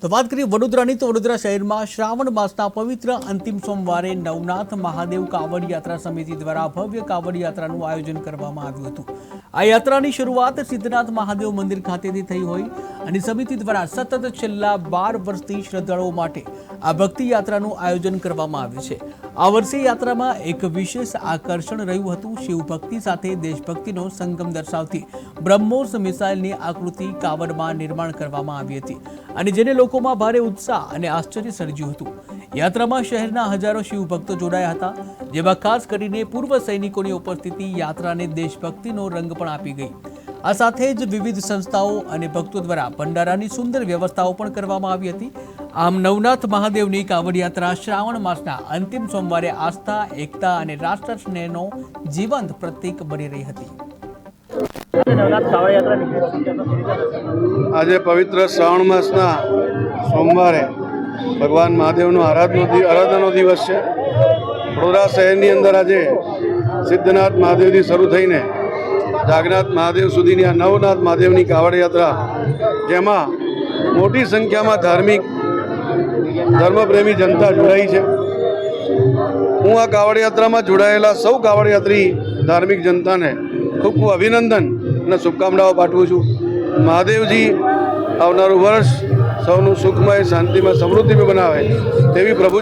તો વાત કરીએ વડોદરાની, તો વડોદરા શહેરમાં શ્રાવણ માસના પવિત્ર અંતિમ સોમવારે નવનાથ મહાદેવ કાવડ યાત્રા સમિતિ દ્વારા ભવ્ય કાવડ યાત્રાનું આયોજન કરવામાં આવ્યું હતું। આ યાત્રાની શરૂઆત સિદ્ધનાથ મહાદેવ મંદિર ખાતેથી થઈ હોય અને સમિતિ દ્વારા સતત છેલ્લા 12 વર્ષથી શ્રદ્ધાળુઓ માટે આ ભક્તિ યાત્રાનું આયોજન કરવામાં આવ્યું છે। આ વર્ષે યાત્રામાં એક વિશેષ આકર્ષણ રહ્યું હતું। શિવ ભક્તિ સાથે દેશભક્તિનો સંગમ દર્શાવતી બ્રહ્મોસ મિસાઇલની આકૃતિ કાવડમાં નિર્માણ કરવામાં આવી હતી અને જેને લોકોમાં ભારે ઉત્સાહ અને આશ્ચર્ય સર્જ્યું હતું। યાત્રામાં શહેરના હજારો શિવ ભક્તો જોડાયા હતા, જેમાં ખાસ કરીને પૂર્વ સૈનિકોની ઉપસ્થિતિ યાત્રાને દેશભક્તિનો રંગ પણ આપી ગઈ। આ સાથે જ વિવિધ સંસ્થાઓ અને ભક્તો દ્વારા ભંડારાની સુંદર વ્યવસ્થાઓ પણ કરવામાં આવી હતી। આમ નવનાથ મહાદેવની કાવડ યાત્રા શ્રાવણ માસના અંતિમ સોમવારે આસ્થા, એકતા અને રાષ્ટ્ર સ્નેહનો જીવંત પ્રતીક બની રહી હતી। આજે પવિત્ર શ્રાવણ માસના સોમવારે ભગવાન મહાદેવનો આરાધનાનો દિવસ છે। વડોદરા શહેરની અંદર આજે સિદ્ધનાથ મહાદેવથી શરૂ થઈને જાગનાથ મહાદેવ સુધીની આ નવનાથ મહાદેવની કાવડ યાત્રા, જેમાં મોટી સંખ્યામાં ધર્મપ્રેમી જનતા જોડાઈ છે। હું આ કાવડ યાત્રામાં જોડાયેલા સૌ કાવડ યાત્રી ધાર્મિક જનતાને ખૂબ ખૂબ અભિનંદન અને શુભકામનાઓ પાઠવું છું। મહાદેવજી આવનારું વર્ષ સૌનું સુખમય, શાંતિમય, સમૃદ્ધિમય બનાવે તેવી પ્રભુ